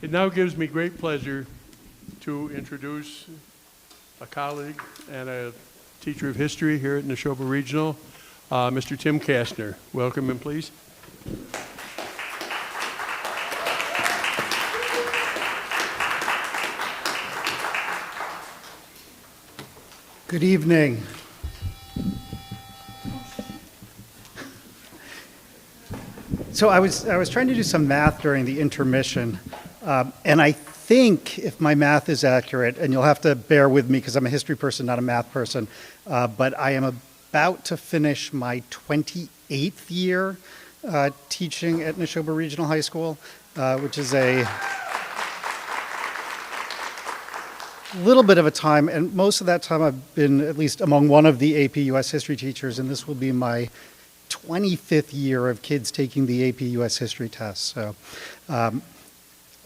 It now gives me great pleasure to introduce a colleague and a teacher of history here at Nashoba Regional, Mr. Tim Castner. Welcome him, please. Good evening. So I was trying to do some math during the intermission, and I think, if my math is accurate, and you'll have to bear with me because I'm a history person, not a math person, but I am about to finish my 28th year teaching at Nashoba Regional High School, which is a little bit of a time, and most of that time I've been at least among one of the AP US History teachers, and this will be my 25th year of kids taking the AP US History test. So a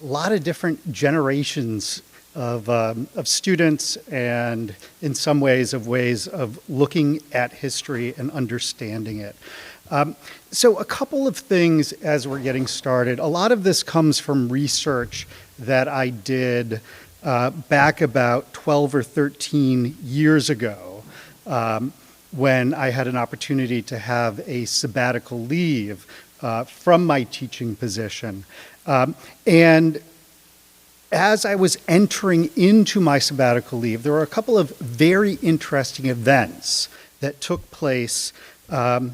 lot of different generations of students, and in some ways of looking at history and understanding it. So a couple of things as we're getting started. A lot of this comes from research that I did back about 12 or 13 years ago, when I had an opportunity to have a sabbatical leave from my teaching position. And as I was entering into my sabbatical leave, there were a couple of very interesting events that took place. Sorry,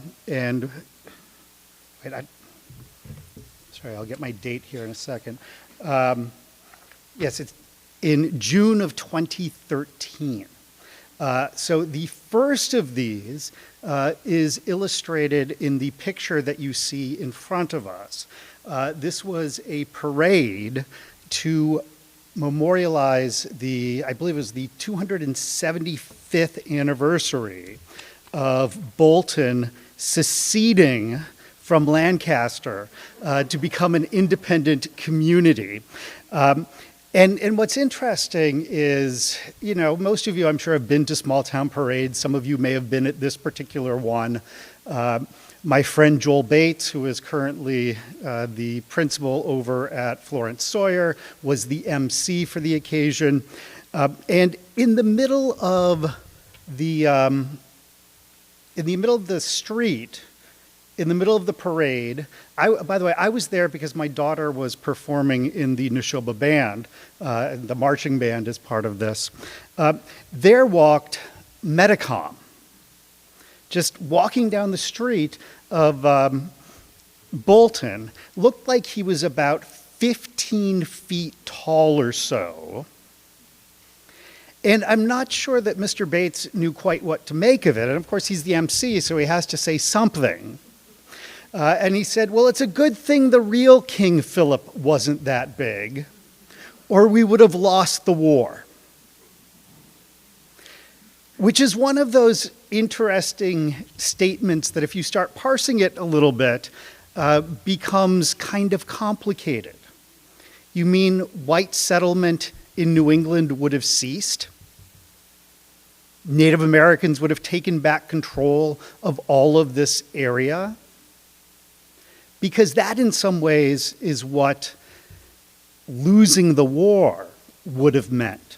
I'll get my date here in a second. Yes, it's in June of 2013. So the first of these is illustrated in the picture that you see in front of us. This was a parade to memorialize I believe it was the 275th anniversary of Bolton seceding from Lancaster to become an independent community. And what's interesting is, you know, most of you, I'm sure, have been to small town parades. Some of you may have been at this particular one. My friend Joel Bates, who is currently the principal over at Florence Sawyer, was the MC for the occasion. And in the middle of the street, in the middle of the parade, by the way, I was there because my daughter was performing in the Nashoba band. The marching band is part of this. There walked Medicom, just walking down the street of Bolton. Looked like he was about 15 feet tall or so. And I'm not sure that Mr. Bates knew quite what to make of it. And of course, he's the MC, so he has to say something. And he said, well, it's a good thing the real King Philip wasn't that big, or we would have lost the war. Which is one of those interesting statements that if you start parsing it a little bit, becomes kind of complicated. You mean white settlement in New England would have ceased? Native Americans would have taken back control of all of this area? Because that, in some ways, is what losing the war would have meant.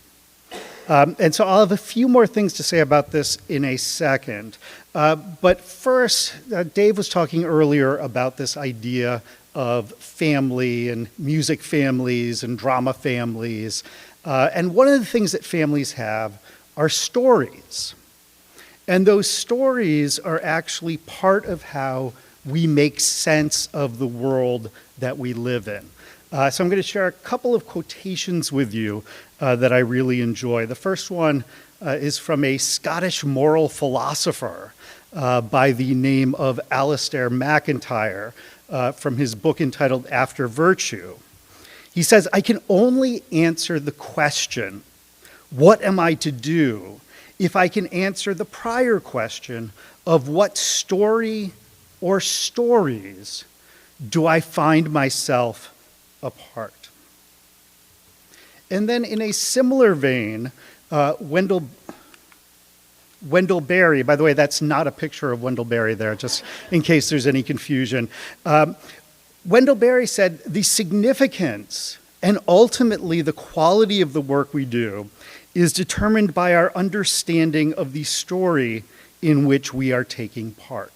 And so I'll have a few more things to say about this in a second. But first, Dave was talking earlier about this idea of family and music families and drama families. And one of the things that families have are stories. And those stories are actually part of how we make sense of the world that we live in. So I'm going to share a couple of quotations with you that I really enjoy. The first one is from a Scottish moral philosopher by the name of Alistair MacIntyre from his book entitled After Virtue. He says, I can only answer the question, what am I to do, if I can answer the prior question of what story or stories do I find myself a part? And then in a similar vein, Wendell Berry, by the way, that's not a picture of Wendell Berry there, just in case there's any confusion. Wendell Berry said, the significance And ultimately, the quality of the work we do is determined by our understanding of the story in which we are taking part.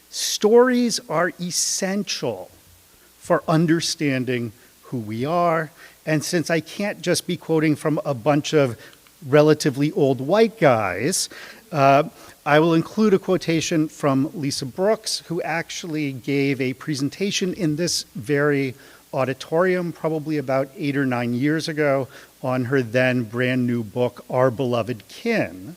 Stories are essential for understanding who we are, and since I can't just be quoting from a bunch of relatively old white guys, I will include a quotation from Lisa Brooks, who actually gave a presentation in this very auditorium probably about 8 or 9 years ago on her then brand new book, Our Beloved Kin,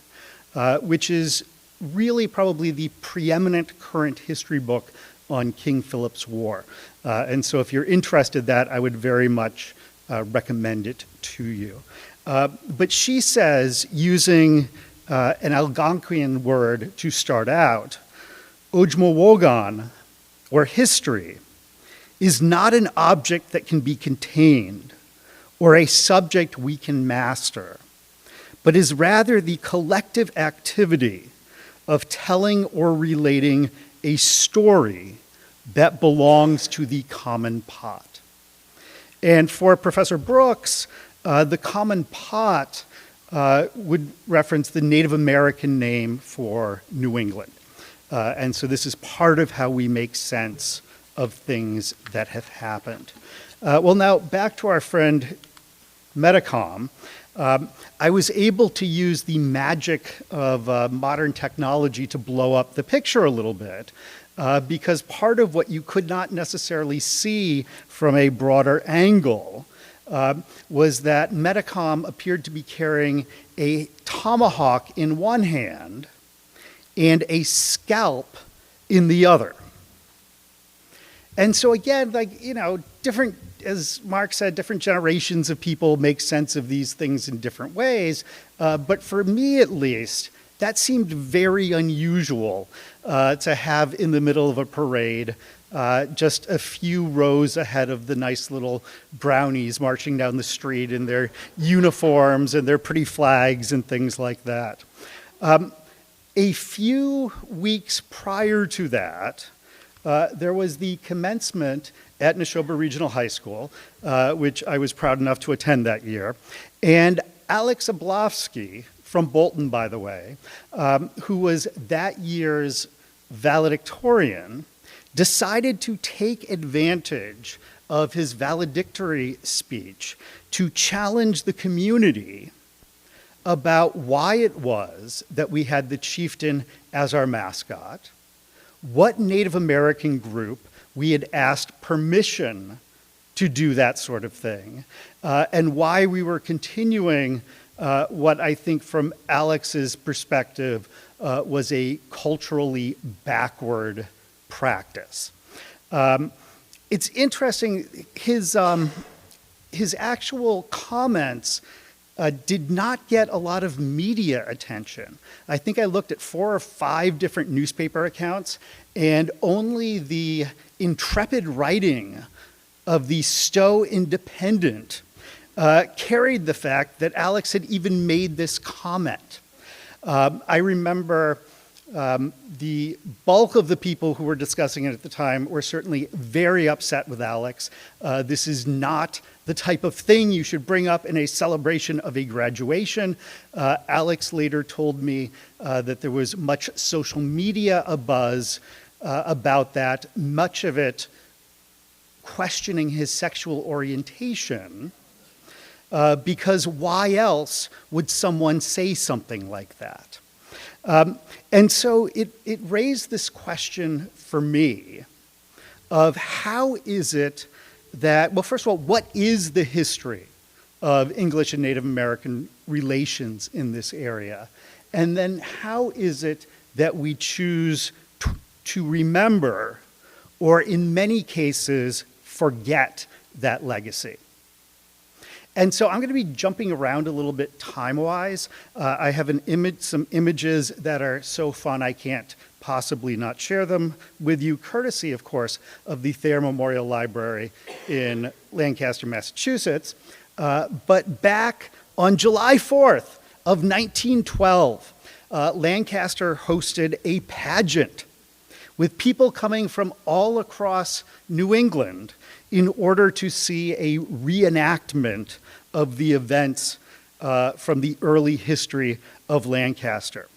which is really probably the preeminent current history book on King Philip's War. And so if you're interested in that, I would very much recommend it to you. But she says, using an Algonquian word to start out, Ojmawogan, or history, is not an object that can be contained or a subject we can master, but is rather the collective activity of telling or relating a story that belongs to the common pot. And for Professor Brooks, the common pot would reference the Native American name for New England. And so this is part of how we make sense of things that have happened. Well, now back to our friend Metacom. I was able to use the magic of modern technology to blow up the picture a little bit, because part of what you could not necessarily see from a broader angle was that Metacom appeared to be carrying a tomahawk in one hand and a scalp in the other. And so again, like, you know, different, as Mark said, different generations of people make sense of these things in different ways. But for me, at least, that seemed very unusual to have in the middle of a parade, just a few rows ahead of the nice little brownies marching down the street in their uniforms and their pretty flags and things like that. A few weeks prior to that, there was the commencement at Nashoba Regional High School, which I was proud enough to attend that year. And Alex Oblofsky, from Bolton, by the way, who was that year's valedictorian, decided to take advantage of his valedictory speech to challenge the community about why it was that we had the chieftain as our mascot, what Native American group we had asked permission to do that sort of thing, and why we were continuing what I think from Alex's perspective was a culturally backward practice. It's interesting, his actual comments did not get a lot of media attention. I think I looked at 4 or 5 different newspaper accounts, and only the intrepid writing of the Stowe Independent carried the fact that Alex had even made this comment. I remember the bulk of the people who were discussing it at the time were certainly very upset with Alex. This is not the type of thing you should bring up in a celebration of a graduation. Alex later told me that there was much social media abuzz about that, much of it questioning his sexual orientation, because why else would someone say something like that? And so it raised this question for me of how is it that, well, first of all, what is the history of English and Native American relations in this area? And then how is it that we choose to remember, or in many cases, forget that legacy? And so I'm going to be jumping around a little bit time-wise. I have some images that are so fun I can't possibly not share them with you, courtesy, of course, of the Thayer Memorial Library in Lancaster, Massachusetts. But back on July 4th of 1912, Lancaster hosted a pageant with people coming from all across New England in order to see a reenactment of the events from the early history of Lancaster.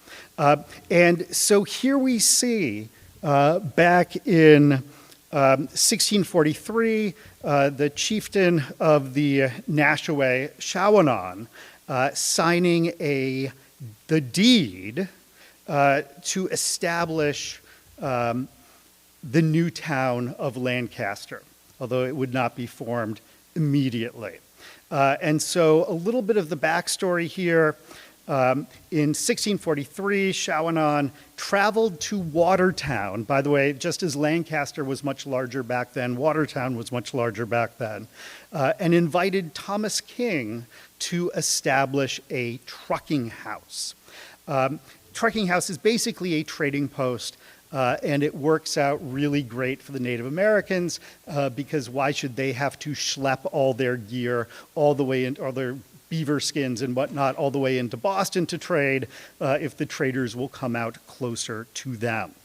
And so here we see back in 1643, the chieftain of the Nashoba, Shawanon, signing the deed to establish the new town of Lancaster, although it would not be formed immediately. And so a little bit of the backstory here. In 1643, Shawanon traveled to Watertown. By the way, just as Lancaster was much larger back then, Watertown was much larger back then, and invited Thomas King to establish a trucking house. Trucking house is basically a trading post, and it works out really great for the Native Americans because why should they have to schlep all their gear all the way in, or their beaver skins and whatnot all the way into Boston to trade if the traders will come out closer to them.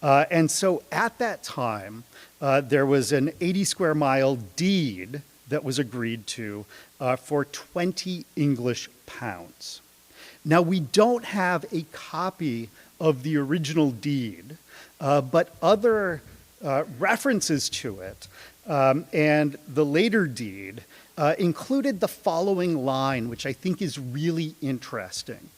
And so at that time, there was an 80 square mile deed that was agreed to for 20 English pounds. Now, we don't have a copy of the original deed, but other references to it and the later deed included the following line, which I think is really interesting.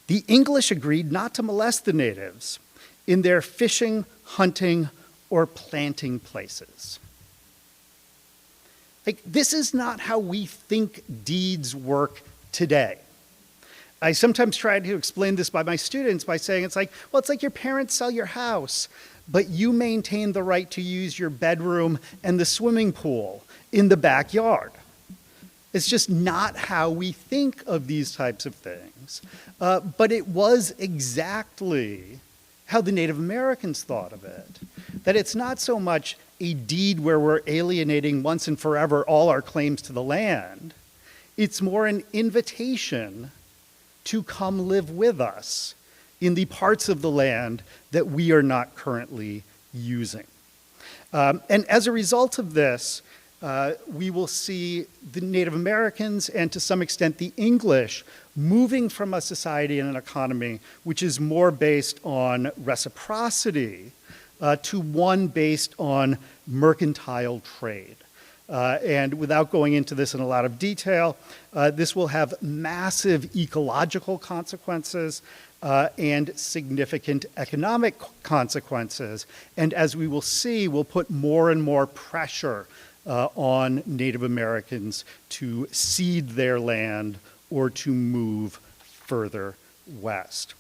The English agreed not to molest the natives in their fishing, hunting, or planting places. Like, this is not how we think deeds work today. I sometimes try to explain this by my students by saying it's like your parents sell your house, but you maintain the right to use your bedroom and the swimming pool in the backyard. It's just not how we think of these types of things. But it was exactly how the Native Americans thought of it. That it's not so much a deed where we're alienating once and forever all our claims to the land. It's more an invitation to come live with us in the parts of the land that we are not currently using. And as a result of this, we will see the Native Americans and to some extent the English moving from a society and an economy which is more based on reciprocity to one based on mercantile trade. And without going into this in a lot of detail, this will have massive ecological consequences and significant economic consequences. And as we will see, will put more and more pressure on Native Americans to cede their land or to move further west.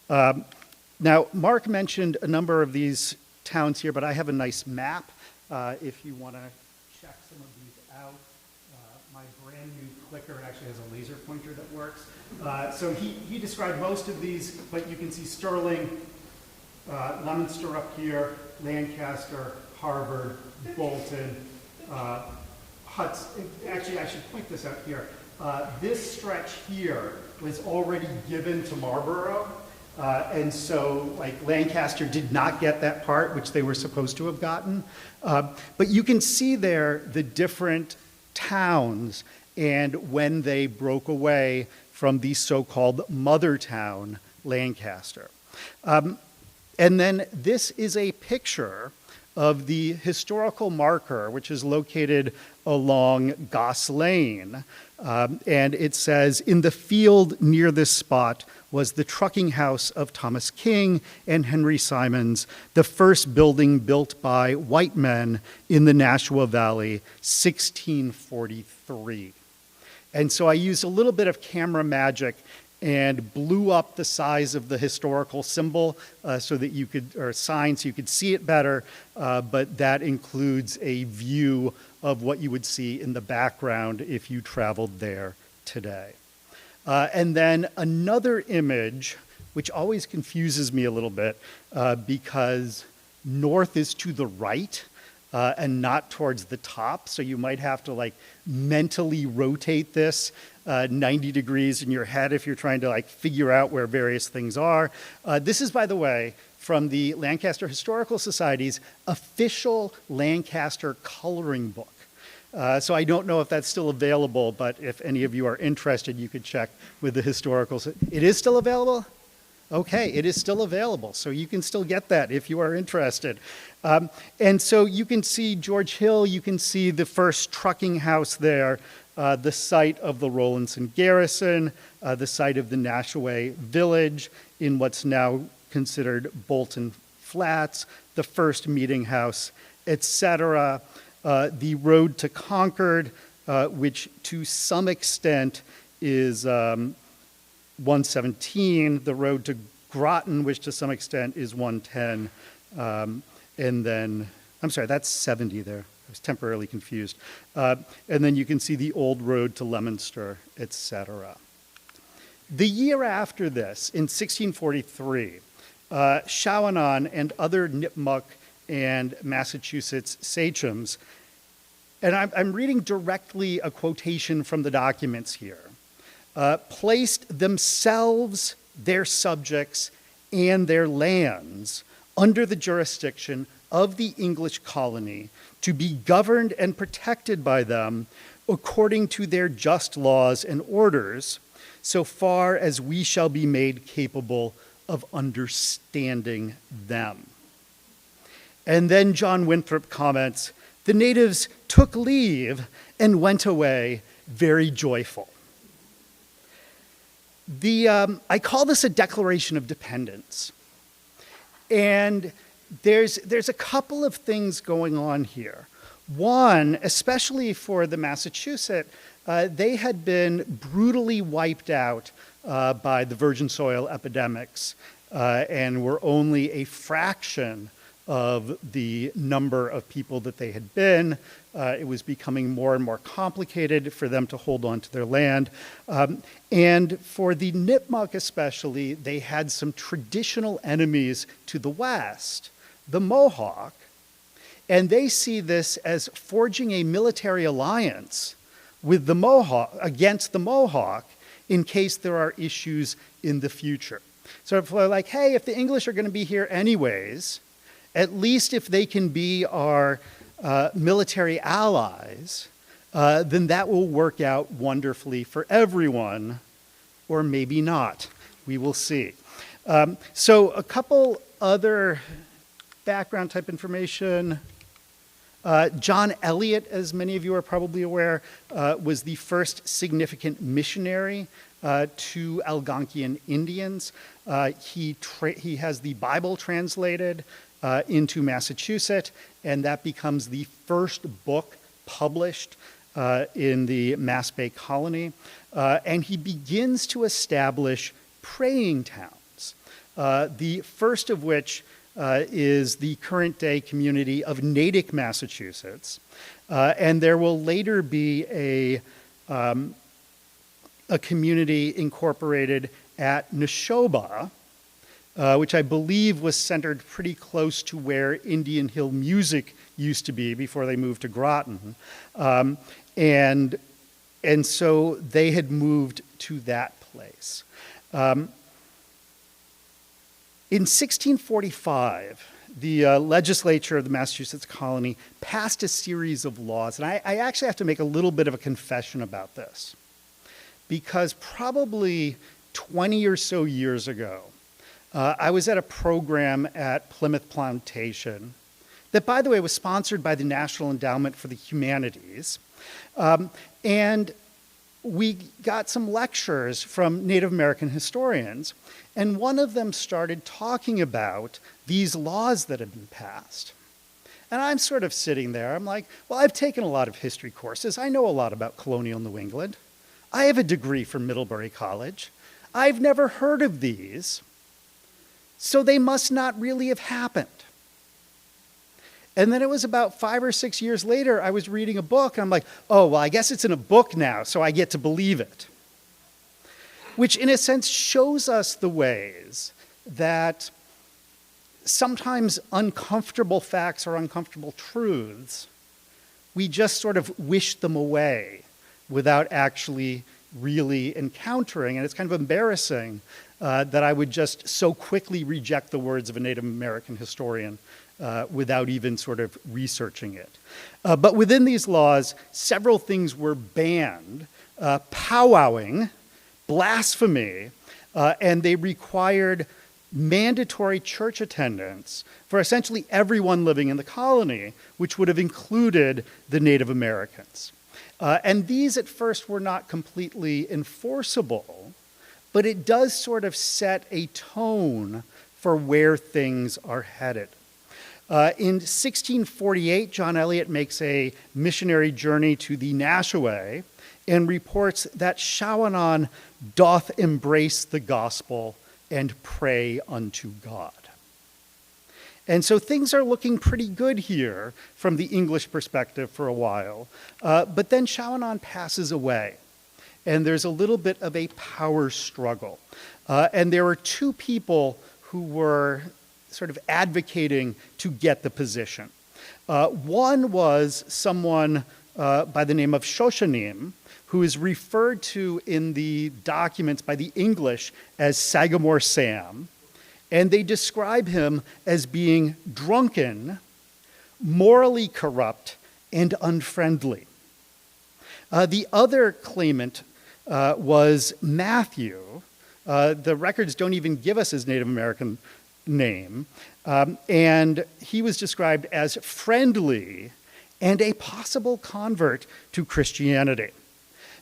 Now, Mark mentioned a number of these towns here, but I have a nice map if you want to check some of these out. My brand new clicker actually has a laser pointer that works. So he described most of these, but you can see Sterling, Leominster up here, Lancaster, Harvard, Bolton, Hudson. Actually, I should point this out here. This stretch here was already given to Marlborough, and so like Lancaster did not get that part, which they were supposed to have gotten. But you can see there the different towns and when they broke away from the so-called mother town, Lancaster. And then this is a picture of the historical marker, which is located along Goss Lane. And it says, in the field near this spot was the trucking house of Thomas King and Henry Simons, the first building built by white men in the Nashoba Valley, 1643. And so I used a little bit of camera magic and blew up the size of the historical symbol so that you could, or sign, so you could see it better, but that includes a view of what you would see in the background if you traveled there today. And then another image, which always confuses me a little bit because north is to the right, and not towards the top. So you might have to like mentally rotate this 90 degrees in your head if you're trying to like figure out where various things are. This is, by the way, from the Lancaster Historical Society's official Lancaster coloring book. So I don't know if that's still available, but if any of you are interested, you could check with the historical. It is still available? Okay, it is still available, so you can still get that if you are interested. And so you can see George Hill, you can see the first trucking house there, the site of the Rowlandson Garrison, the site of the Nashoba Village in what's now considered Bolton Flats, the first meeting house, etc. The road to Concord, which to some extent is 117, the road to Groton, which to some extent is 110, and then, I'm sorry, that's 70 there. I was temporarily confused. And then you can see the old road to Leominster, etc. The year after this, in 1643, Shawanon and other Nipmuc and Massachusetts sachems, and I'm reading directly a quotation from the documents here, placed themselves, their subjects, and their lands under the jurisdiction of the English colony to be governed and protected by them according to their just laws and orders, so far as we shall be made capable of understanding them. And then John Winthrop comments, the natives took leave and went away very joyful. I call this a declaration of dependence. And there's a couple of things going on here. One, especially for the Massachusetts, they had been brutally wiped out by the virgin soil epidemics and were only a fraction of the number of people that they had been. It was becoming more and more complicated for them to hold on to their land. And for the Nipmuc especially, they had some traditional enemies to the west, the Mohawk, and they see this as forging a military alliance with the Mohawk, against the Mohawk, in case there are issues in the future. So if they're like, hey, if the English are going to be here anyways, at least if they can be our military allies, then that will work out wonderfully for everyone, or maybe not. We will see. So a couple other background type information. John Eliot, as many of you are probably aware, was the first significant missionary to Algonquian Indians. He has the Bible translated into Massachusetts, and that becomes the first book published in the Mass Bay colony. And he begins to establish praying towns, the first of which is the current day community of Natick, Massachusetts. And there will later be a community incorporated at Nashoba, which I believe was centered pretty close to where Indian Hill Music used to be before they moved to Groton. And so they had moved to that place. In 1645, the legislature of the Massachusetts colony passed a series of laws, and I actually have to make a little bit of a confession about this, because probably 20 or so years ago, I was at a program at Plymouth Plantation that, by the way, was sponsored by the National Endowment for the Humanities. And we got some lectures from Native American historians, and one of them started talking about these laws that had been passed. And I'm sort of sitting there, I'm like, well, I've taken a lot of history courses. I know a lot about colonial New England. I have a degree from Middlebury College. I've never heard of these, so they must not really have happened. And then it was about 5 or 6 years later, I was reading a book, and I'm like, oh, well, I guess it's in a book now, so I get to believe it. Which, in a sense, shows us the ways that sometimes uncomfortable facts or uncomfortable truths, we just sort of wish them away without actually really encountering. And it's kind of embarrassing that I would just so quickly reject the words of a Native American historian without even sort of researching it. But within these laws, several things were banned: powwowing, blasphemy, and they required mandatory church attendance for essentially everyone living in the colony, which would have included the Native Americans. And these at first were not completely enforceable, but it does sort of set a tone for where things are headed. In 1648, John Eliot makes a missionary journey to the Nashoba and reports that Shawanon doth embrace the gospel and pray unto God. And so things are looking pretty good here from the English perspective for a while. But then Shawanon passes away, and there's a little bit of a power struggle. And there were two people who were sort of advocating to get the position. One was someone by the name of Shoshanim, who is referred to in the documents by the English as Sagamore Sam, and they describe him as being drunken, morally corrupt, and unfriendly. The other claimant was Matthew. The records don't even give us his Native American name, and he was described as friendly and a possible convert to Christianity.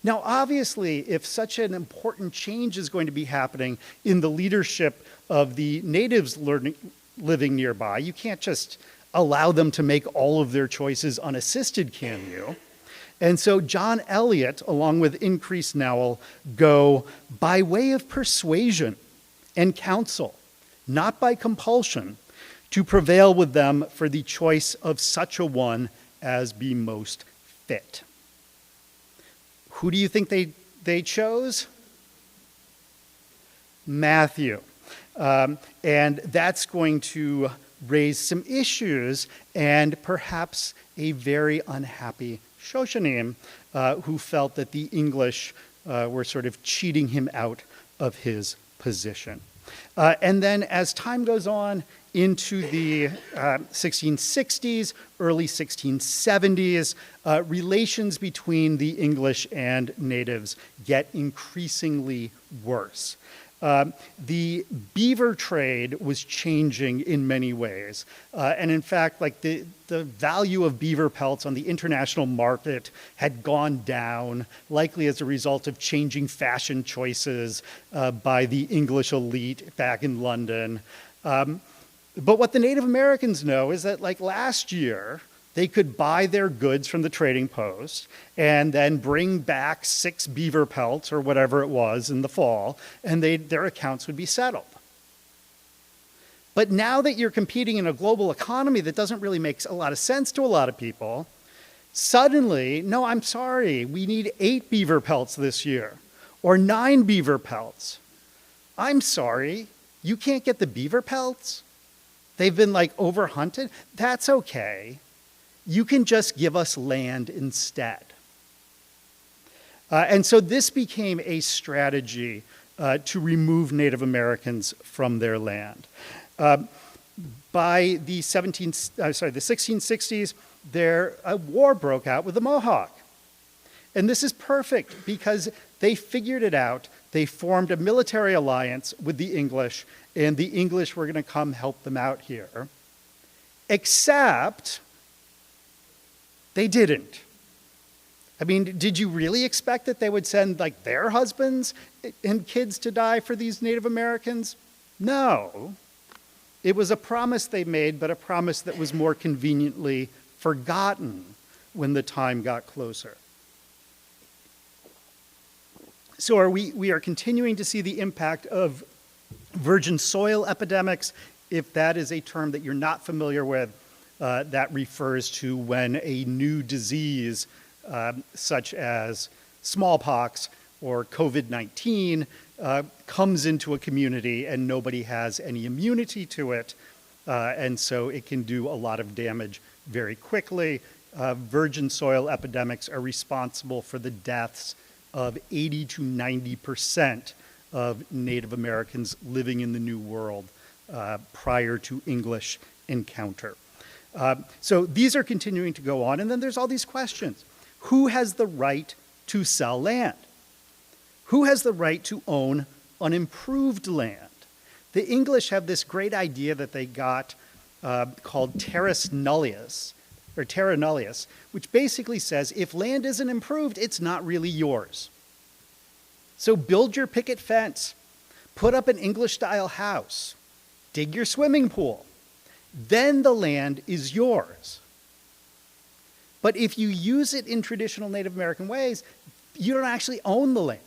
Now, obviously, if such an important change is going to be happening in the leadership of the natives living nearby, you can't just allow them to make all of their choices unassisted, can you? And so John Eliot, along with Increase Nowell, go by way of persuasion and counsel, not by compulsion, to prevail with them for the choice of such a one as be most fit. Who do you think they chose? Matthew. And that's going to raise some issues and perhaps a very unhappy Shoshanim who felt that the English were sort of cheating him out of his position. And then as time goes on into the 1660s, early 1670s, relations between the English and natives get increasingly worse. The beaver trade was changing in many ways. And in fact, like the value of beaver pelts on the international market had gone down, likely as a result of changing fashion choices by the English elite back in London. But what the Native Americans know is that, like last year, they could buy their goods from the trading post and then bring back 6 beaver pelts or whatever it was in the fall, and their accounts would be settled. But now that you're competing in a global economy that doesn't really make a lot of sense to a lot of people, suddenly, no, I'm sorry, we need 8 beaver pelts this year, or 9 beaver pelts. I'm sorry, you can't get the beaver pelts? They've been like overhunted? That's okay. You can just give us land instead. And so this became a strategy to remove Native Americans from their land. By the 1660s, a war broke out with the Mohawk. And this is perfect because they figured it out. They formed a military alliance with the English, and the English were going to come help them out here. Except they didn't. I mean, did you really expect that they would send like their husbands and kids to die for these Native Americans? No. It was a promise they made, but a promise that was more conveniently forgotten when the time got closer. So we are continuing to see the impact of virgin soil epidemics. If that is a term that you're not familiar with, that refers to when a new disease, such as smallpox or COVID-19, comes into a community and nobody has any immunity to it. and so it can do a lot of damage very quickly. Virgin soil epidemics are responsible for the deaths of 80 to 90% of Native Americans living in the New World prior to English encounter. So these are continuing to go on, and then there's all these questions. Who has the right to sell land? Who has the right to own unimproved land? The English have this great idea that they got called terra nullius, which basically says if land isn't improved, it's not really yours. So build your picket fence, put up an English-style house, dig your swimming pool. Then the land is yours. But if you use it in traditional Native American ways, you don't actually own the land.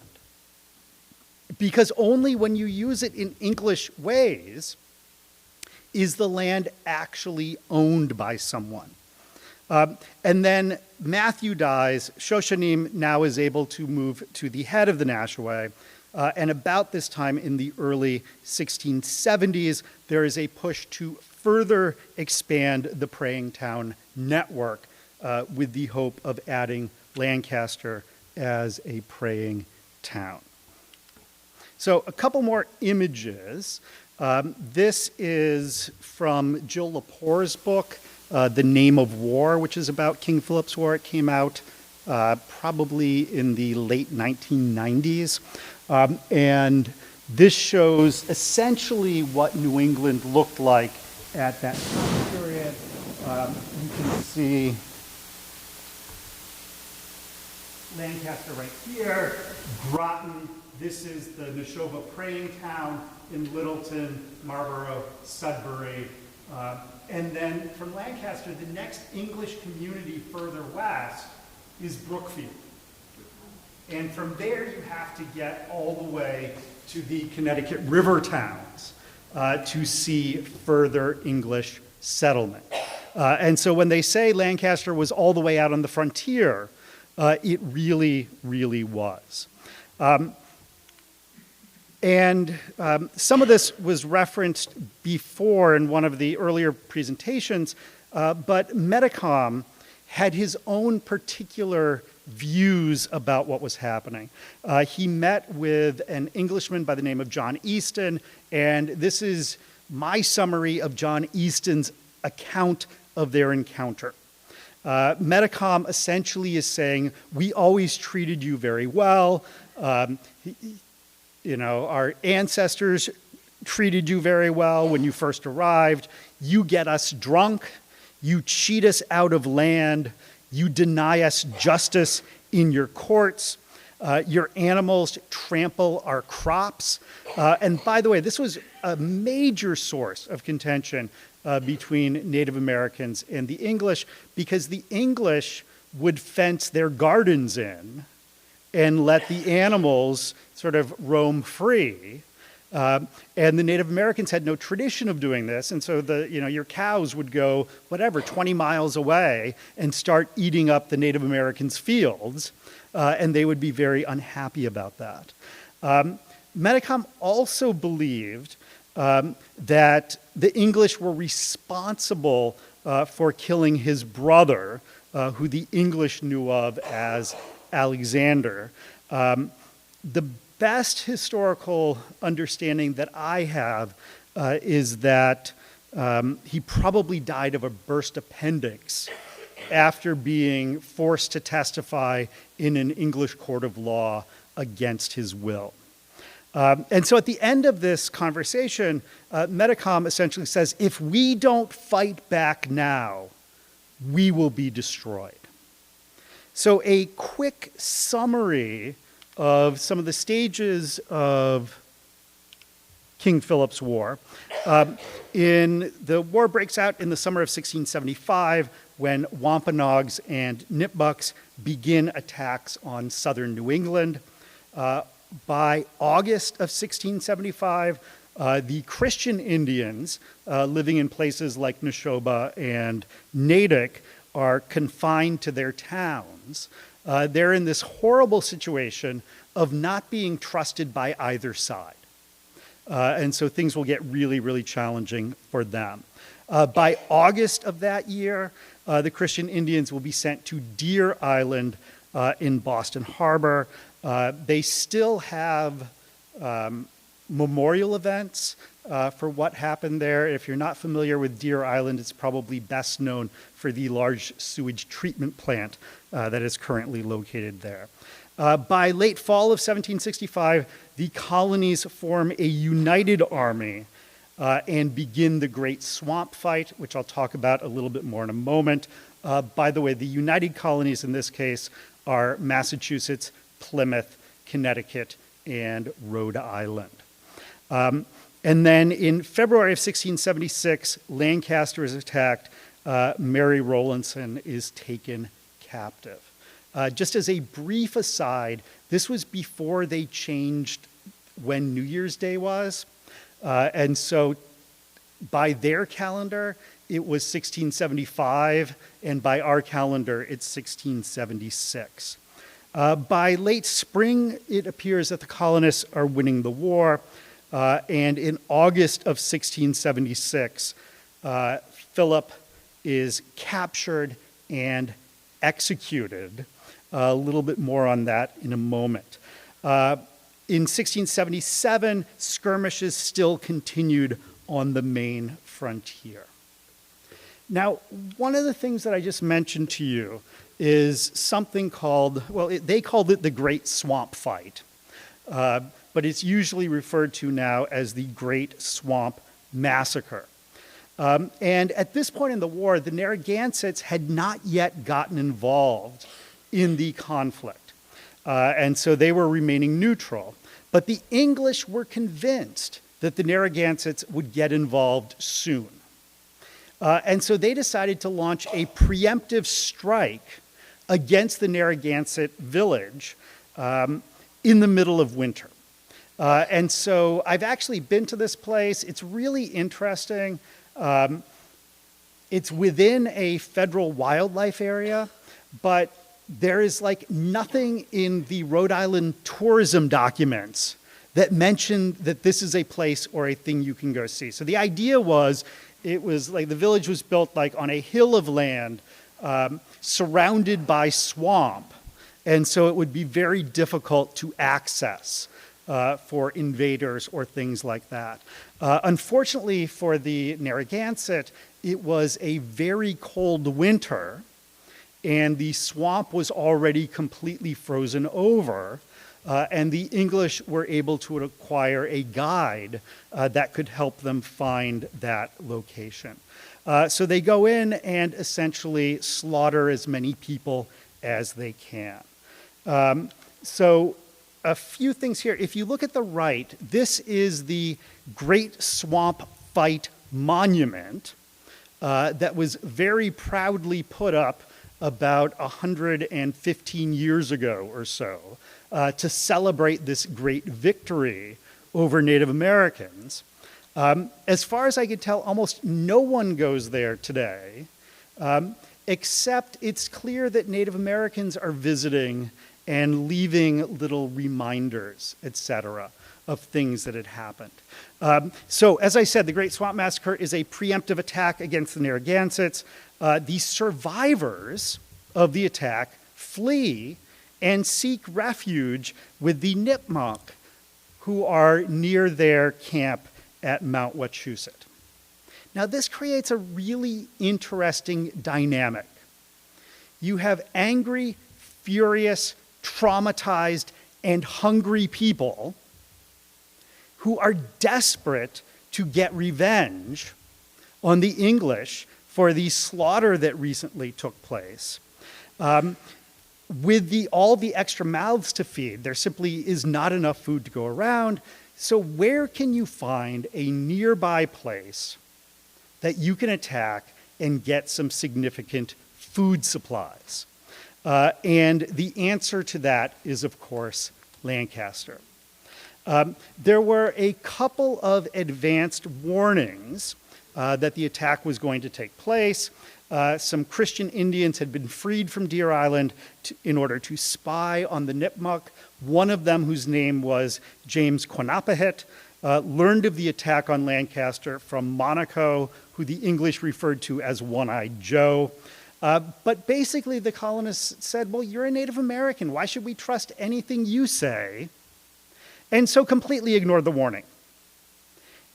Because only when you use it in English ways is the land actually owned by someone. And then Matthew dies. Shoshanim now is able to move to the head of the Nashoba. And about this time in the early 1670s, there is a push to further expand the praying town network with the hope of adding Lancaster as a praying town. So a couple more images. This is from Jill Lepore's book, The Name of War, which is about King Philip's War. It came out probably in the late 1990s. And this shows essentially what New England looked like at that time period. You can see Lancaster right here, Groton. This is the Nashoba praying town in Littleton, Marlborough, Sudbury. And then from Lancaster, the next English community further west is Brookfield. And from there, you have to get all the way to the Connecticut River towns to see further English settlement. And so when they say Lancaster was all the way out on the frontier, it really, really was. And some of this was referenced before in one of the earlier presentations, but Metacom had his own particular views about what was happening. He met with an Englishman by the name of John Easton, and this is my summary of John Easton's account of their encounter. Metacom essentially is saying, we always treated you very well. You know, our ancestors treated you very well when you first arrived. You get us drunk. You cheat us out of land. You deny us justice in your courts. Your animals trample our crops. And by the way, this was a major source of contention between Native Americans and the English, because the English would fence their gardens in and let the animals sort of roam free. And the Native Americans had no tradition of doing this, and so your cows would go, 20 miles away and start eating up the Native Americans' fields, and they would be very unhappy about that. Metacom also believed that the English were responsible for killing his brother, who the English knew of as Alexander. The best historical understanding that I have is that he probably died of a burst appendix after being forced to testify in an English court of law against his will. And so at the end of this conversation, Metacom essentially says, if we don't fight back now, we will be destroyed. So a quick summary of some of the stages of King Philip's War. The war breaks out in the summer of 1675 when Wampanoags and Nipmucks begin attacks on southern New England. By August of 1675, the Christian Indians living in places like Nashoba and Natick are confined to their towns. They're in this horrible situation of not being trusted by either side. And so things will get really, really challenging for them. By August of that year, the Christian Indians will be sent to Deer Island in Boston Harbor. They still have memorial events for what happened there. If you're not familiar with Deer Island, it's probably best known for the large sewage treatment plant that is currently located there. By late fall of 1765, the colonies form a united army and begin the Great Swamp Fight, which I'll talk about a little bit more in a moment. By the way, the united colonies in this case are Massachusetts, Plymouth, Connecticut, and Rhode Island. And then in February of 1676, Lancaster is attacked. Mary Rowlandson is taken captive. Just as a brief aside, this was before they changed when New Year's Day was. And so by their calendar, it was 1675, and by our calendar, it's 1676. By late spring, it appears that the colonists are winning the war. And in August of 1676, Philip is captured and executed. A little bit more on that in a moment. In 1677, skirmishes still continued on the main frontier. Now, one of the things that I just mentioned to you is something called, well, they called it the Great Swamp Fight, but it's usually referred to now as the Great Swamp Massacre. And at this point in the war, the Narragansetts had not yet gotten involved in the conflict. And so they were remaining neutral. But the English were convinced that the Narragansetts would get involved soon. And so they decided to launch a preemptive strike against the Narragansett village in the middle of winter. And so I've actually been to this place. It's really interesting. It's within a federal wildlife area, but there is like nothing in the Rhode Island tourism documents that mention that this is a place or a thing you can go see. So the idea was, it was like the village was built like on a hill of land surrounded by swamp. And so it would be very difficult to access for invaders or things like that. Unfortunately for the Narragansett, it was a very cold winter, and the swamp was already completely frozen over, and the English were able to acquire a guide that could help them find that location. So they go in and essentially slaughter as many people as they can. So a few things here. If you look at the right, this is the Great Swamp Fight Monument that was very proudly put up about 115 years ago or so to celebrate this great victory over Native Americans. As far as I can tell, almost no one goes there today, except it's clear that Native Americans are visiting and leaving little reminders, etc., of things that had happened. So, as I said, the Great Swamp Massacre is a preemptive attack against the Narragansetts. The survivors of the attack flee and seek refuge with the Nipmuc, who are near their camp at Mount Wachusett. Now, this creates a really interesting dynamic. You have angry, furious, traumatized, and hungry people who are desperate to get revenge on the English for the slaughter that recently took place. With all the extra mouths to feed, there simply is not enough food to go around. So where can you find a nearby place that you can attack and get some significant food supplies? And the answer to that is, of course, Lancaster. There were a couple of advanced warnings that the attack was going to take place. Some Christian Indians had been freed from Deer Island in order to spy on the Nipmuc. One of them, whose name was James Quannapahet, learned of the attack on Lancaster from Monaco, who the English referred to as One-Eyed Joe. But basically the colonists said, well, you're a Native American. Why should we trust anything you say? And so completely ignored the warning.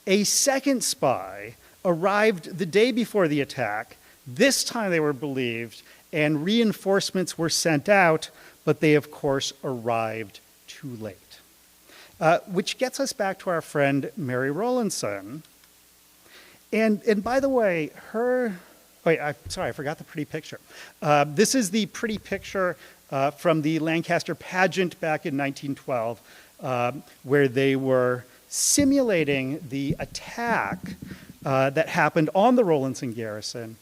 A second spy arrived the day before the attack. This time they were believed, and reinforcements were sent out, but they, of course, arrived too late. Which gets us back to our friend Mary Rowlandson. And by the way, sorry, I forgot the pretty picture. This is the pretty picture from the Lancaster pageant back in 1912, where they were simulating the attack that happened on the Rowlandson garrison.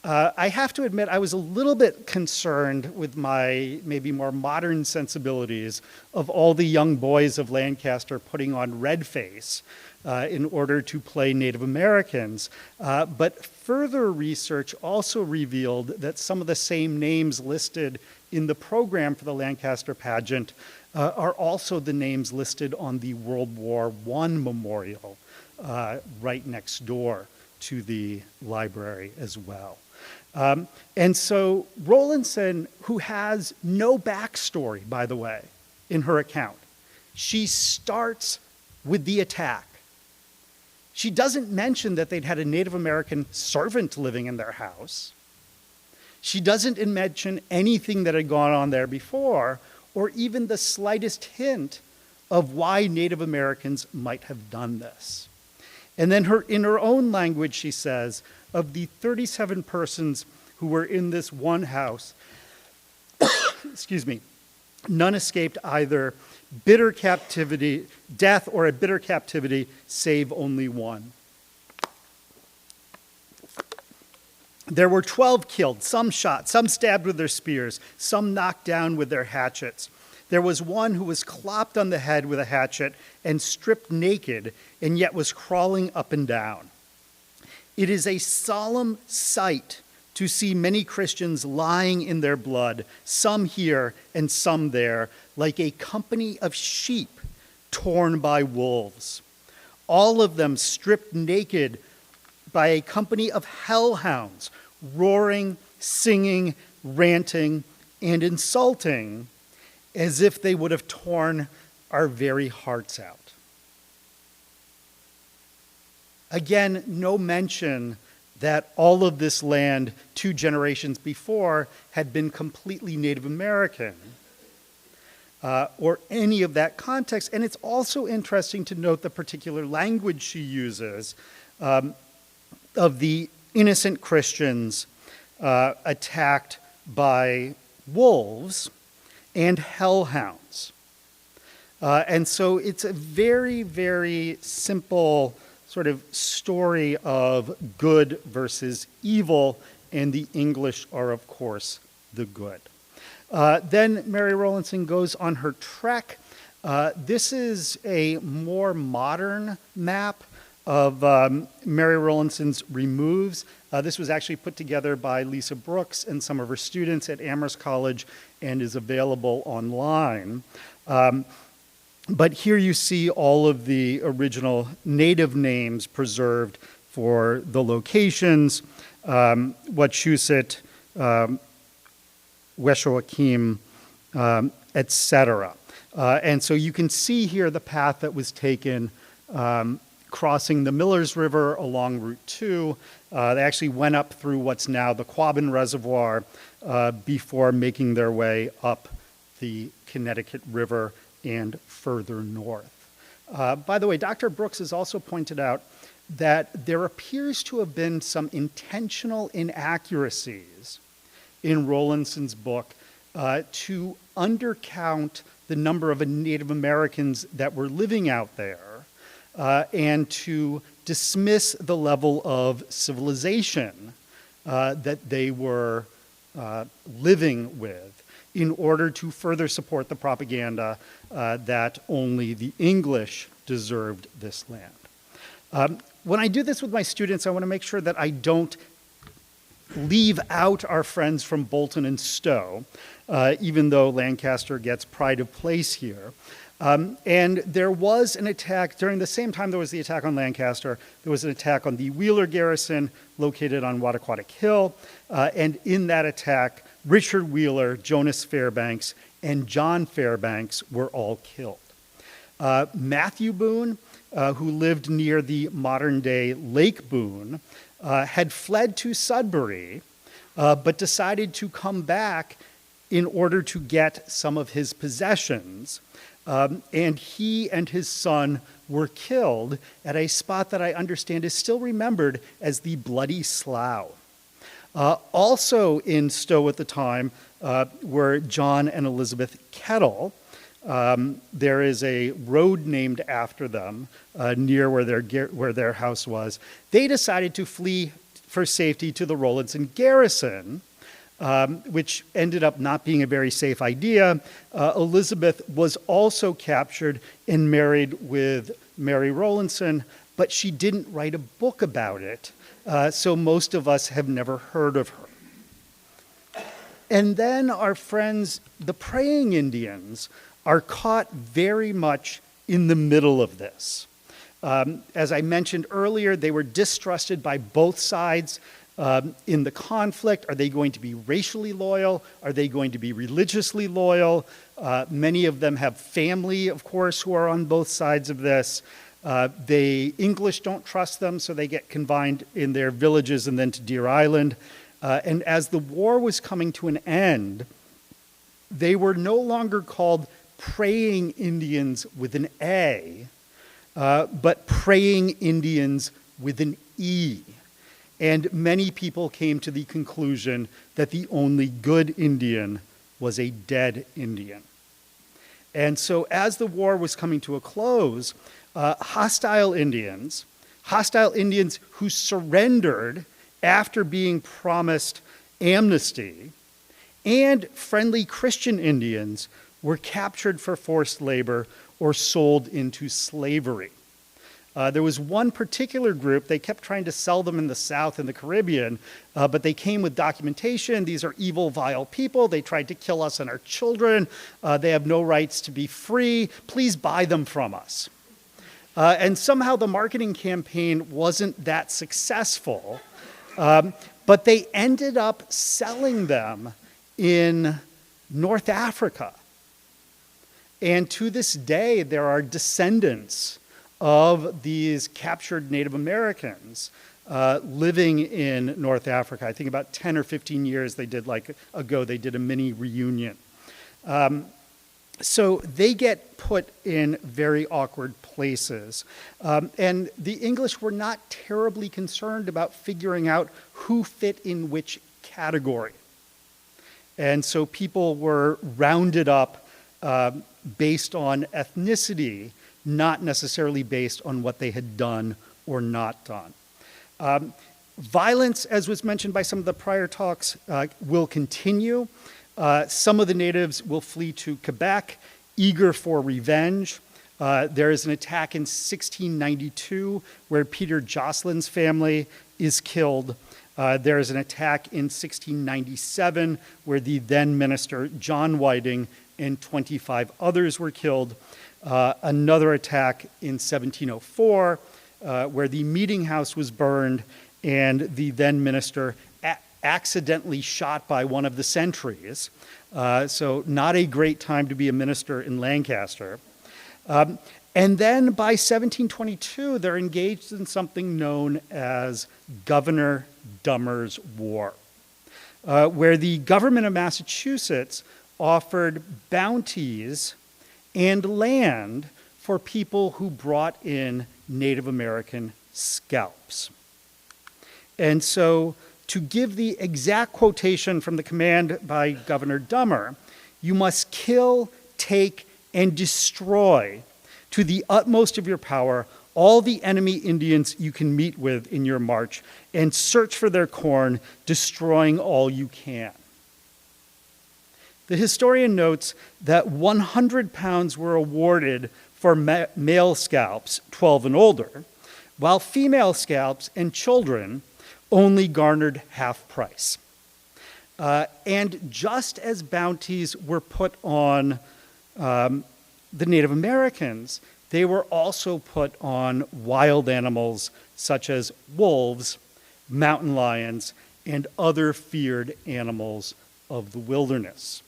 I have to admit, I was a little bit concerned with my maybe more modern sensibilities of all the young boys of Lancaster putting on red face in order to play Native Americans. But further research also revealed that some of the same names listed in the program for the Lancaster pageant are also the names listed on the World War I memorial right next door to the library as well. And so Rowlandson, who has no backstory, by the way, in her account, she starts with the attack. She doesn't mention that they'd had a Native American servant living in their house. She doesn't mention anything that had gone on there before, or even the slightest hint of why Native Americans might have done this. And then in her own language, she says, of the 37 persons who were in this one house, excuse me, none escaped either bitter captivity, death, or a bitter captivity, save only one. There were 12 killed, some shot, some stabbed with their spears, some knocked down with their hatchets. There was one who was clopped on the head with a hatchet and stripped naked, and yet was crawling up and down. It is a solemn sight to see many Christians lying in their blood, some here and some there, like a company of sheep torn by wolves. All of them stripped naked by a company of hellhounds, roaring, singing, ranting, and insulting, as if they would have torn our very hearts out. Again, no mention that all of this land 2 generations before had been completely Native American, or any of that context. And it's also interesting to note the particular language she uses of the innocent Christians attacked by wolves and hellhounds. And so it's a very, very simple sort of story of good versus evil, and the English are, of course, the good. Then Mary Rowlandson goes on her trek. This is a more modern map of Mary Rowlandson's removes. This was actually put together by Lisa Brooks and some of her students at Amherst College and is available online. But here you see all of the original native names preserved for the locations, Wachusett, Weshoakim, etc. And so you can see here the path that was taken crossing the Millers River along Route 2. They actually went up through what's now the Quabbin Reservoir before making their way up the Connecticut River and further north. By the way, Dr. Brooks has also pointed out that there appears to have been some intentional inaccuracies in Rowlandson's book to undercount the number of Native Americans that were living out there and to dismiss the level of civilization that they were living with, in order to further support the propaganda that only the English deserved this land. When I do this with my students, I want to make sure that I don't leave out our friends from Bolton and Stowe, even though Lancaster gets pride of place here. And there was an attack, during the same time there was the attack on Lancaster, there was an attack on the Wheeler garrison located on Wattaquadock Hill. And in that attack, Richard Wheeler, Jonas Fairbanks, and John Fairbanks were all killed. Matthew Boone, who lived near the modern-day Lake Boone, had fled to Sudbury, but decided to come back in order to get some of his possessions. And he and his son were killed at a spot that I understand is still remembered as the Bloody Slough. Also in Stowe at the time were John and Elizabeth Kettle. There is a road named after them near where their house was. They decided to flee for safety to the Rowlandson garrison, which ended up not being a very safe idea. Elizabeth was also captured and married with Mary Rowlandson, but she didn't write a book about it, so most of us have never heard of her. And then our friends, the Praying Indians, are caught very much in the middle of this. As I mentioned earlier, they were distrusted by both sides in the conflict. Are they going to be racially loyal? Are they going to be religiously loyal? Many of them have family, of course, who are on both sides of this. The English don't trust them, so they get confined in their villages and then to Deer Island. And as the war was coming to an end, they were no longer called Praying Indians with an A, but Praying Indians with an E. And many people came to the conclusion that the only good Indian was a dead Indian. And so as the war was coming to a close, hostile Indians who surrendered after being promised amnesty, and friendly Christian Indians were captured for forced labor or sold into slavery. There was one particular group, they kept trying to sell them in the South and the Caribbean, but they came with documentation. These are evil, vile people. They tried to kill us and our children. They have no rights to be free. Please buy them from us. And somehow the marketing campaign wasn't that successful, but they ended up selling them in North Africa. And to this day, there are descendants of these captured Native Americans living in North Africa. I think about 10 or 15 years they did a mini reunion. So they get put in very awkward places. And the English were not terribly concerned about figuring out who fit in which category. And so people were rounded up based on ethnicity, not necessarily based on what they had done or not done. Violence, as was mentioned by some of the prior talks, will continue. Some of the natives will flee to Quebec, eager for revenge. There is an attack in 1692 where Peter Jocelyn's family is killed. There is an attack in 1697 where the then minister John Whiting and 25 others were killed. Another attack in 1704 where the meeting house was burned and the then minister accidentally shot by one of the sentries. So not a great time to be a minister in Lancaster. And then by 1722, they're engaged in something known as Governor Dummer's War, where the government of Massachusetts offered bounties and land for people who brought in Native American scalps. And so to give the exact quotation from the command by Governor Dummer, you must kill, take, and destroy to the utmost of your power all the enemy Indians you can meet with in your march, and search for their corn, destroying all you can. The historian notes that 100 pounds were awarded for male scalps, 12 and older, while female scalps and children only garnered half price. And just as bounties were put on the Native Americans, they were also put on wild animals such as wolves, mountain lions, and other feared animals of the wilderness.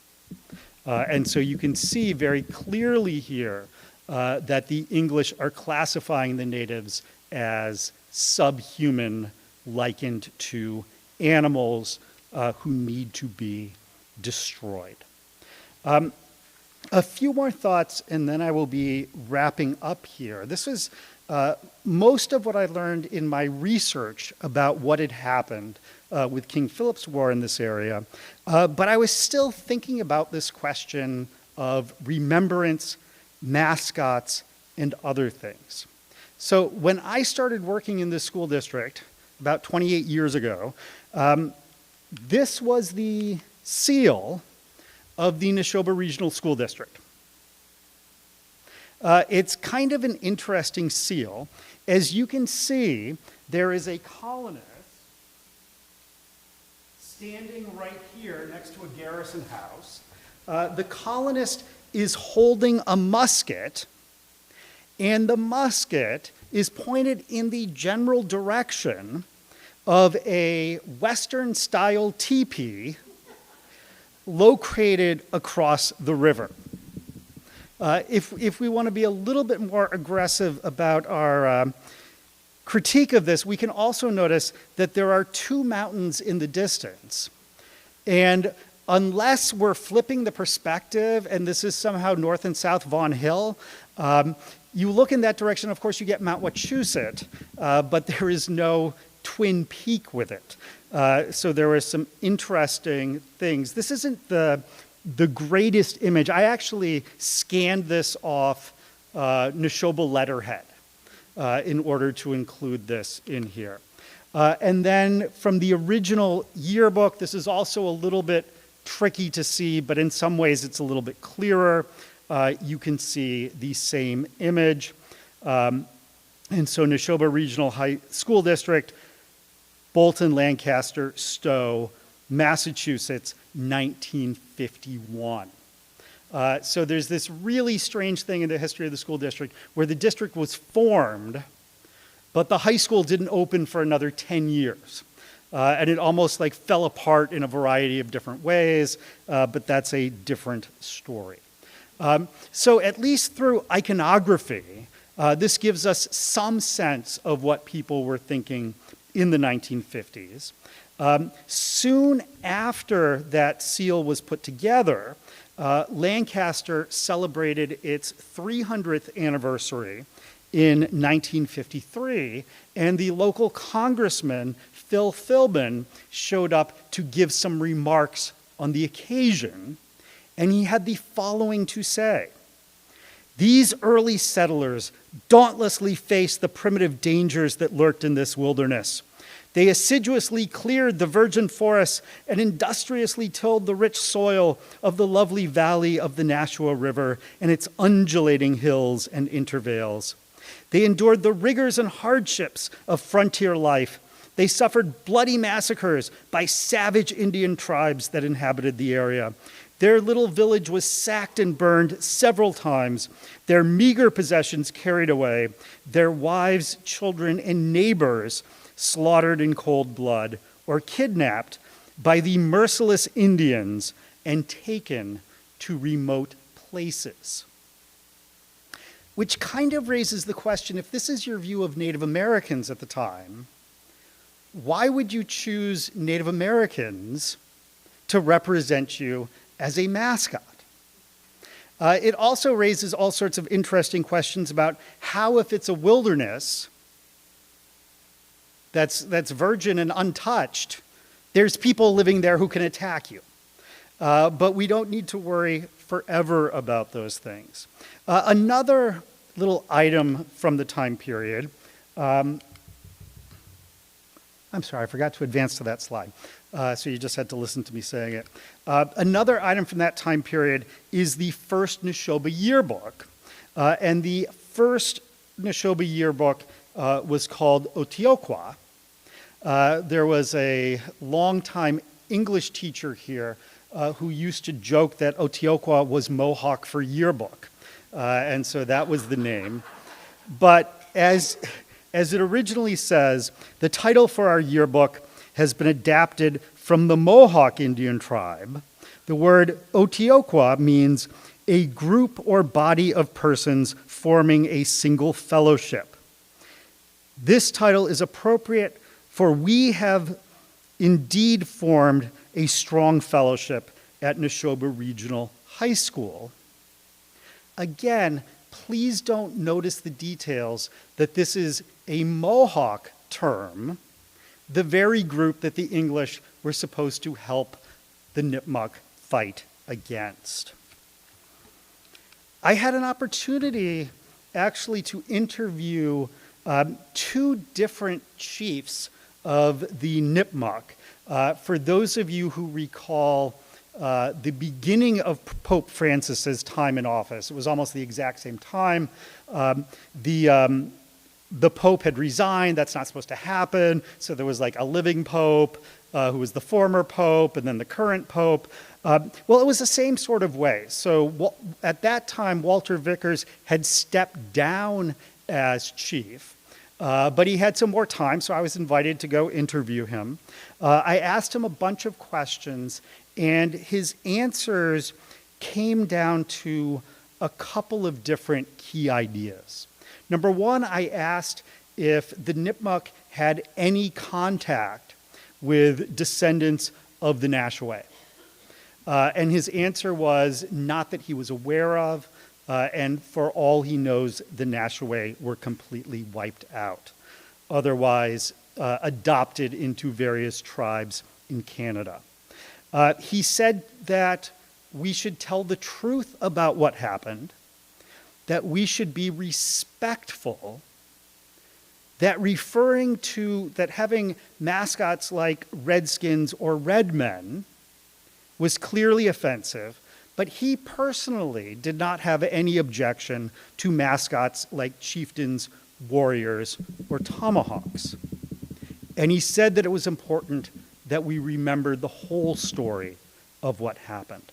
And so you can see very clearly here that the English are classifying the natives as subhuman, likened to animals who need to be destroyed. A few more thoughts, and then I will be wrapping up here. This is most of what I learned in my research about what had happened with King Philip's War in this area, but I was still thinking about this question of remembrance, mascots, and other things. So when I started working in this school district about 28 years ago, this was the seal of the Nashoba Regional School District. It's kind of an interesting seal. As you can see, there is a colonist standing right here next to a garrison house. The colonist is holding a musket, and the musket is pointed in the general direction of a Western-style teepee located across the river. If we want to be a little bit more aggressive about our critique of this, we can also notice that there are two mountains in the distance. And unless we're flipping the perspective, and this is somehow north and south Vaughan Hill, you look in that direction, of course, you get Mount Wachusett, but there is no twin peak with it. So there were some interesting things. This isn't the greatest image. I actually scanned this off Nashoba letterhead in order to include this in here. And then from the original yearbook, this is also a little bit tricky to see, but in some ways it's a little bit clearer. You can see the same image. And so Nashoba Regional High School District, Bolton, Lancaster, Stowe, Massachusetts, 1951. So there's this really strange thing in the history of the school district where the district was formed, but the high school didn't open for another 10 years. And it almost like fell apart in a variety of different ways, but that's a different story. So at least through iconography, this gives us some sense of what people were thinking in the 1950s. Soon after that seal was put together, Lancaster celebrated its 300th anniversary in 1953, and the local congressman, Phil Philbin, showed up to give some remarks on the occasion, and he had the following to say: "These early settlers dauntlessly faced the primitive dangers that lurked in this wilderness. They assiduously cleared the virgin forests and industriously tilled the rich soil of the lovely valley of the Nashoba River and its undulating hills and intervales. They endured the rigors and hardships of frontier life. They suffered bloody massacres by savage Indian tribes that inhabited the area. Their little village was sacked and burned several times, their meager possessions carried away, their wives, children, and neighbors slaughtered in cold blood or kidnapped by the merciless Indians and taken to remote places." Which kind of raises the question, if this is your view of Native Americans at the time, why would you choose Native Americans to represent you as a mascot? It also raises all sorts of interesting questions about how, if it's a wilderness that's virgin and untouched, there's people living there who can attack you. But we don't need to worry forever about those things. Another little item from the time period, I'm sorry, I forgot to advance to that slide. So you just had to listen to me saying it. Another item from that time period is the first Nashoba yearbook. And the first Nashoba yearbook was called Oteokwa. There was a longtime English teacher here who used to joke that Oteokwa was Mohawk for yearbook. and so that was the name. But as it originally says, the title for our yearbook has been adapted from the Mohawk Indian tribe. The word Otioqua means a group or body of persons forming a single fellowship. This title is appropriate, for we have indeed formed a strong fellowship at Nashoba Regional High School. Again, please don't notice the details that this is a Mohawk term, the very group that the English were supposed to help the Nipmuc fight against. I had an opportunity actually to interview two different chiefs of the Nipmuc. For those of you who recall the beginning of Pope Francis's time in office, it was almost the exact same time. The Pope had resigned. That's not supposed to happen. So there was like a living Pope who was the former Pope, and then the current Pope. Well, it was the same sort of way. So at that time, Walter Vickers had stepped down as chief, but he had some more time, so I was invited to go interview him. I asked him a bunch of questions, and his answers came down to a couple of different key ideas. Number one, I asked if the Nipmuc had any contact with descendants of the Nashoba. And his answer was not that he was aware of, and for all he knows, the Nashoba were completely wiped out, otherwise adopted into various tribes in Canada. He said that we should tell the truth about what happened, that we should be respectful, that having mascots like Redskins or Redmen was clearly offensive, but he personally did not have any objection to mascots like chieftains, warriors, or tomahawks. And he said that it was important that we remembered the whole story of what happened.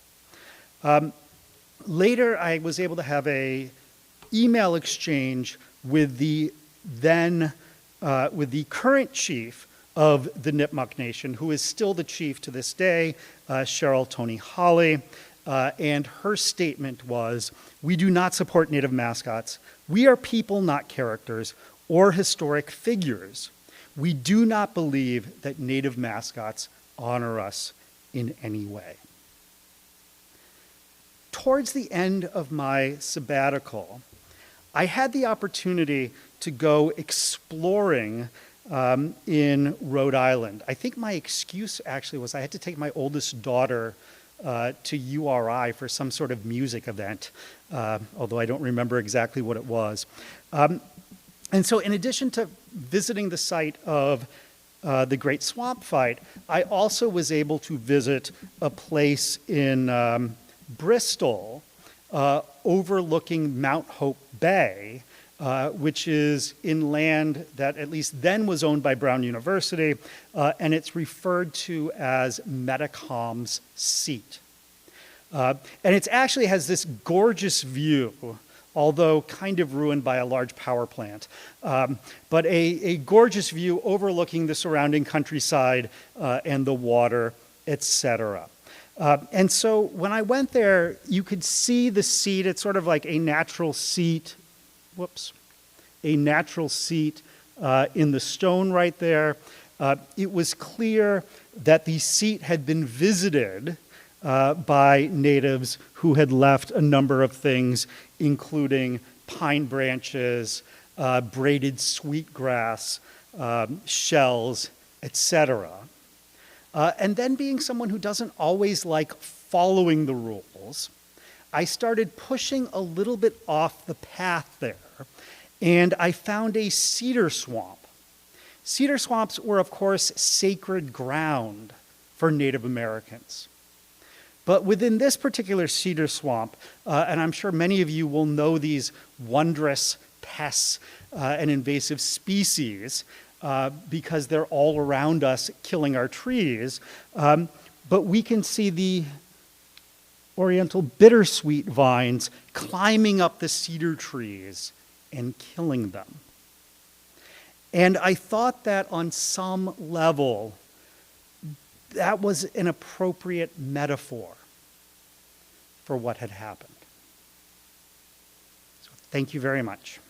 Later, I was able to have an email exchange with the current chief of the Nipmuc Nation, who is still the chief to this day, Cheryl Tony Holly, and her statement was, "We do not support Native mascots. We are people, not characters or historic figures. We do not believe that Native mascots honor us in any way." Towards the end of my sabbatical, I had the opportunity to go exploring in Rhode Island. I think my excuse actually was I had to take my oldest daughter to URI for some sort of music event, although I don't remember exactly what it was. And so in addition to visiting the site of the Great Swamp Fight, I also was able to visit a place in Bristol overlooking Mount Hope Bay, which is in land that at least then was owned by Brown University, and it's referred to as Metacom's seat. And it actually has this gorgeous view, although kind of ruined by a large power plant, but a gorgeous view overlooking the surrounding countryside and the water, etc. And so when I went there, you could see the seat. It's sort of like a natural seat. A natural seat in the stone right there. It was clear that the seat had been visited by natives who had left a number of things, including pine branches, braided sweetgrass, shells, etc. And then being someone who doesn't always like following the rules, I started pushing a little bit off the path there, and I found a cedar swamp. Cedar swamps were, of course, sacred ground for Native Americans. But within this particular cedar swamp, and I'm sure many of you will know these wondrous pests and invasive species because they're all around us killing our trees, but we can see oriental bittersweet vines climbing up the cedar trees and killing them. And I thought that on some level, that was an appropriate metaphor for what had happened. So thank you very much.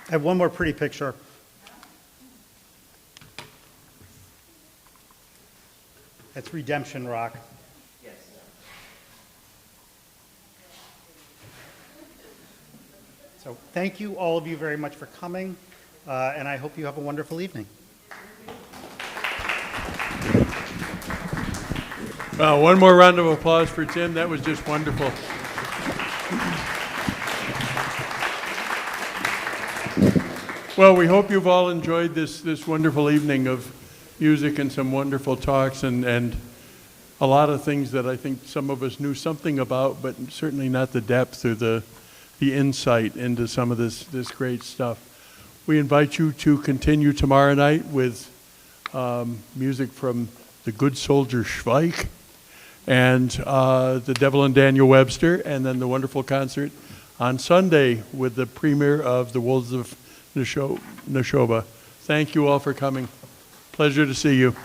I have one more pretty picture. That's Redemption Rock. Yes. So thank you, all of you, very much for coming, and I hope you have a wonderful evening. Well, one more round of applause for Tim. That was just wonderful. Well, we hope you've all enjoyed this wonderful evening of music and some wonderful talks and a lot of things that I think some of us knew something about, but certainly not the depth or the insight into some of this great stuff. We invite you to continue tomorrow night with music from the Good Soldier Schweik and the Devil and Daniel Webster, and then the wonderful concert on Sunday with the premiere of The Wolves of Nashoba. Thank you all for coming. Pleasure to see you.